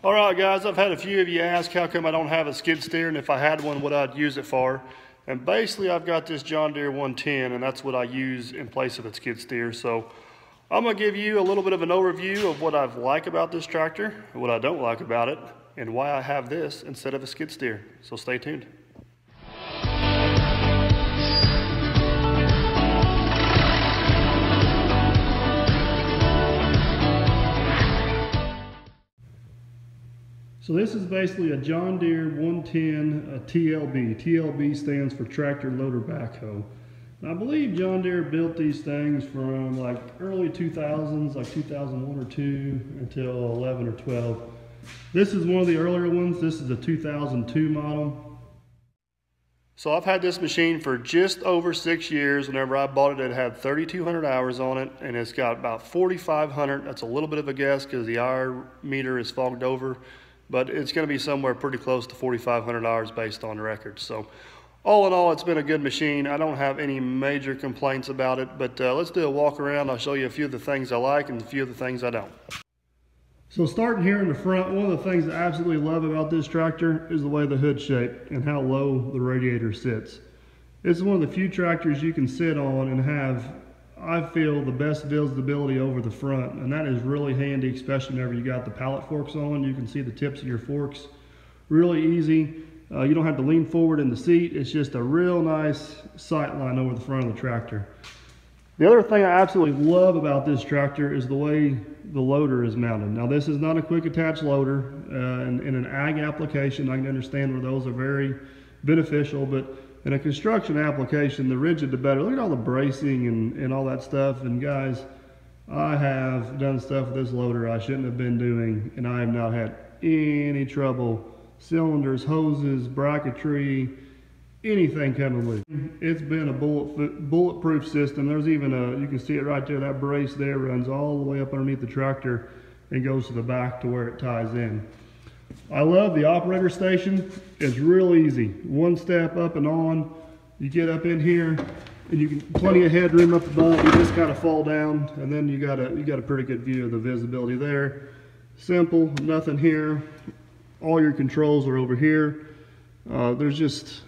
All right, guys, I've had a few of you ask how come I don't have a skid steer, and if I had one, what I'd use it for. And basically, I've got this John Deere 110, and that's what I use in place of a skid steer. So I'm gonna give you a little bit of an overview of what I like about this tractor, what I don't like about it, and why I have this instead of a skid steer. So stay tuned. So this is basically a John Deere 110 TLB. TLB stands for tractor loader backhoe. And I believe John Deere built these things from like early 2000s, like 2001 or 2 until 11 or 12. This is one of the earlier ones. This is a 2002 model. So I've had this machine for just over 6 years. Whenever I bought it, it had 3,200 hours on it, and it's got about 4,500. That's a little bit of a guess because the hour meter is fogged over, but it's going to be somewhere pretty close to 4,500 hours based on records. So all in all, it's been a good machine. I don't have any major complaints about it, but let's do a walk around. I'll show you a few of the things I like and a few of the things I don't. So starting here in the front, one of the things I absolutely love about this tractor is the way the hood's shaped and how low the radiator sits. It's one of the few tractors you can sit on and have, I feel, the best visibility over the front, and that is really handy, especially whenever you got the pallet forks on. You can see the tips of your forks really easy. You don't have to lean forward in the seat. It's just a real nice sight line over the front of the tractor. The other thing I absolutely love about this tractor is the way the loader is mounted. Now, this is not a quick attach loader. In an ag application, I can understand where those are very beneficial, but in a construction application, the rigid the better. Look at all the bracing and all that stuff. And guys, I have done stuff with this loader I shouldn't have been doing, and I have not had any trouble. Cylinders, hoses, bracketry, anything coming loose. It's been a bulletproof system. There's even you can see it right there, that brace there runs all the way up underneath the tractor and goes to the back to where it ties in. I love the operator station. It's real easy. One step up and on. You get up in here and you can plenty of headroom up above. You just kind of fall down, and then you got a pretty good view of the visibility there. Simple, nothing here. All your controls are over here. There's just,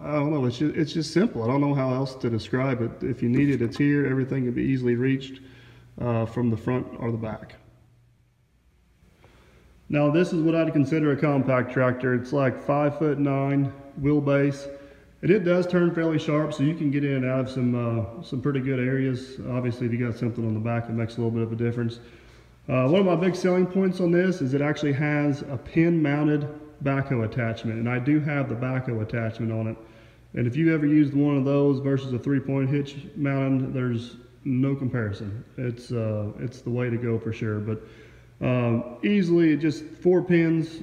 I don't know, it's just simple. I don't know how else to describe it. If you need it, it's here. Everything can be easily reached from the front or the back. Now, this is what I'd consider a compact tractor. It's like 5'9" wheelbase, and it does turn fairly sharp, so you can get in and out of some pretty good areas. Obviously, if you got something on the back, it makes a little bit of a difference. One of my big selling points on this is it actually has a pin-mounted backhoe attachment, and I do have the backhoe attachment on it. And if you ever used one of those versus a 3-point hitch mounted, there's no comparison. It's the way to go for sure. But easily, just 4 pins,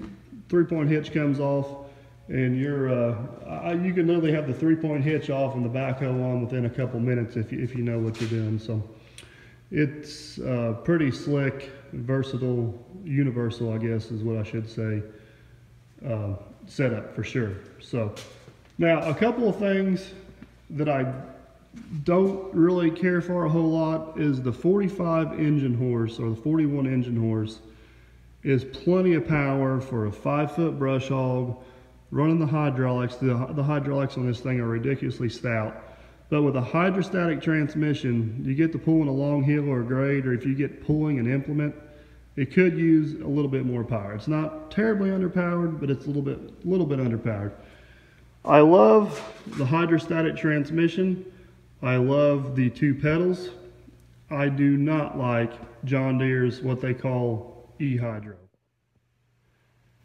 3-point hitch comes off, and you can literally have the 3-point hitch off and the backhoe on within a couple minutes if you know what you're doing. So it's pretty slick, versatile, universal, I guess is what I should say, setup for sure. So now, a couple of things that I don't really care for a whole lot is the 45 engine horse or the 41 engine horse is plenty of power for a 5-foot brush hog running the hydraulics. The hydraulics on this thing are ridiculously stout, but with a hydrostatic transmission, you get to pulling a long hill or a grade, or if you get pulling an implement, it could use a little bit more power. It's not terribly underpowered, but it's a little bit underpowered. I love the hydrostatic transmission. I love the 2 pedals. I do not like John Deere's what they call e-hydro.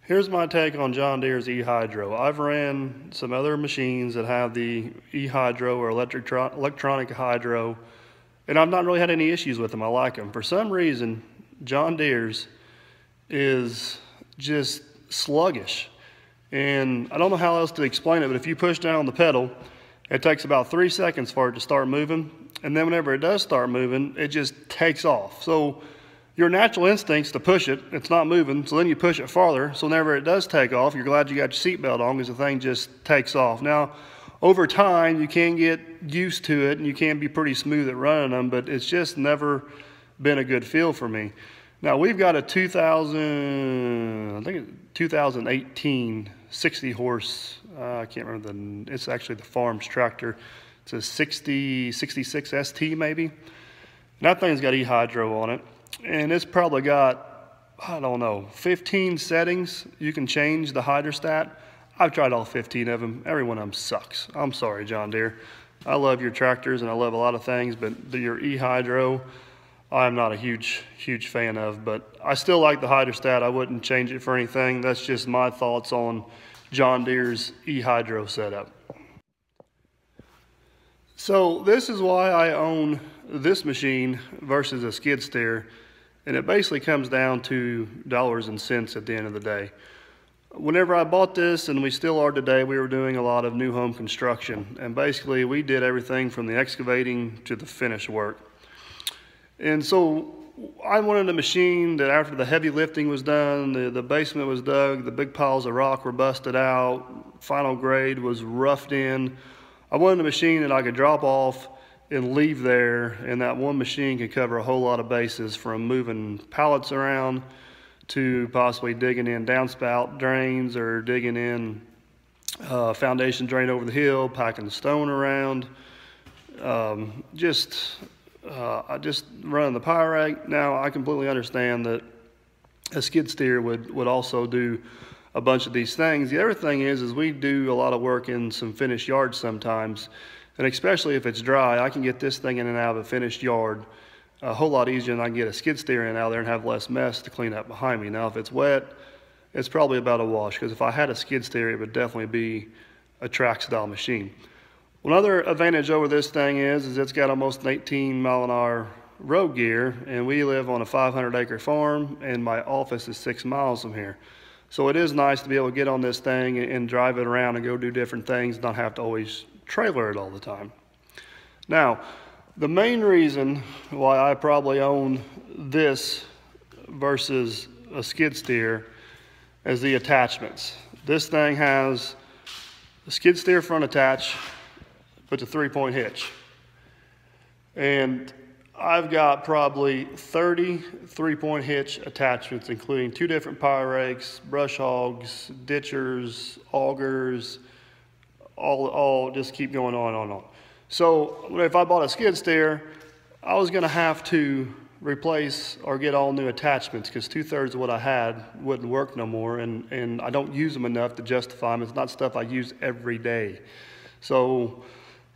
Here's my take on John Deere's e-hydro. I've ran some other machines that have the e-hydro or electronic hydro, and I've not really had any issues with them. I like them. For some reason, John Deere's is just sluggish. And I don't know how else to explain it, but if you push down on the pedal, it takes about 3 seconds for it to start moving. And then whenever it does start moving, it just takes off. So your natural instinct's to push it, it's not moving, so then you push it farther. So whenever it does take off, you're glad you got your seatbelt on because the thing just takes off. Now, over time, you can get used to it and you can be pretty smooth at running them, but it's just never been a good feel for me. Now we've got a 2018 60 horse, I can't remember it's actually the farm's tractor. It's a 66 ST maybe. And that thing's got E-hydro on it. And it's probably got, I don't know, 15 settings you can change the hydrostat. I've tried all 15 of them. Every one of them sucks. I'm sorry, John Deere. I love your tractors and I love a lot of things, but your E-hydro, I'm not a huge fan of, but I still like the hydrostat. I wouldn't change it for anything. That's just my thoughts on John Deere's E-hydro setup. So this is why I own this machine versus a skid steer, and it basically comes down to dollars and cents at the end of the day. Whenever I bought this, and we still are today, we were doing a lot of new home construction, and basically we did everything from the excavating to the finish work. And so I wanted a machine that after the heavy lifting was done, the basement was dug, the big piles of rock were busted out, final grade was roughed in. I wanted a machine that I could drop off and leave there, and that one machine could cover a whole lot of bases, from moving pallets around to possibly digging in downspout drains or digging in foundation drain over the hill, packing the stone around, just running the power rake. Now I completely understand that a skid steer would also do a bunch of these things. The other thing is we do a lot of work in some finished yards sometimes, and especially if it's dry, I can get this thing in and out of a finished yard a whole lot easier than I can get a skid steer in and out there and have less mess to clean up behind me. Now if it's wet, it's probably about a wash, because if I had a skid steer, it would definitely be a track style machine. One other advantage over this thing is it's got almost an 18-mile-an-hour road gear, and we live on a 500-acre farm, and my office is 6 miles from here. So it is nice to be able to get on this thing and drive it around and go do different things, not have to always trailer it all the time. Now, the main reason why I probably own this versus a skid steer is the attachments. This thing has a skid steer front attach, but a 3-point hitch. And I've got probably 30 3-point hitch attachments, including 2 different power rakes, brush hogs, ditchers, augers, all just keep going on and on. So if I bought a skid steer, I was gonna have to replace or get all new attachments, because 2/3 of what I had wouldn't work no more, and I don't use them enough to justify them. It's not stuff I use every day. So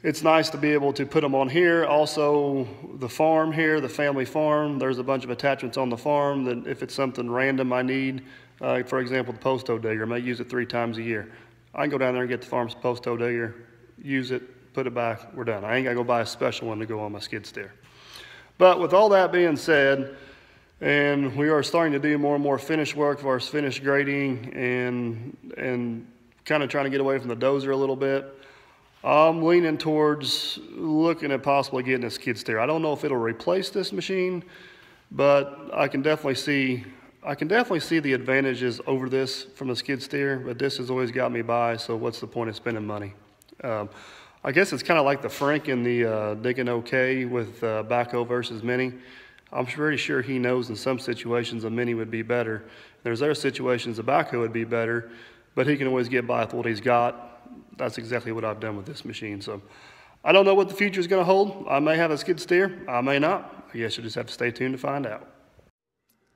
it's nice to be able to put them on here. Also, the farm here, the family farm, there's a bunch of attachments on the farm that if it's something random I need, for example, the post-hoe digger, I may use it 3 times a year. I can go down there and get the farm's post-hoe digger, use it, put it back, we're done. I ain't gotta go buy a special one to go on my skid steer. But with all that being said, and we are starting to do more and more finish work for our finish grading and kind of trying to get away from the dozer a little bit, I'm leaning towards looking at possibly getting a skid steer. I don't know if it'll replace this machine, but I can definitely see the advantages over this from a skid steer, but this has always got me by, so what's the point of spending money? I guess it's kind of like the Frank in the Digging OK with backhoe versus mini. I'm pretty sure he knows in some situations a mini would be better. There's other situations a backhoe would be better, but he can always get by with what he's got. That's exactly what I've done with this machine. So I don't know what the future is going to hold. I may have a skid steer, I may not. I guess you'll just have to stay tuned to find out.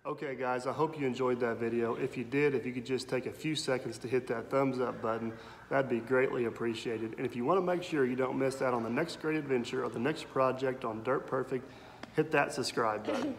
Okay guys, I hope you enjoyed that video. If you did, if you could just take a few seconds to hit that thumbs up button, that'd be greatly appreciated. And if you want to make sure you don't miss out on the next great adventure or the next project on Dirt Perfect, hit that subscribe button.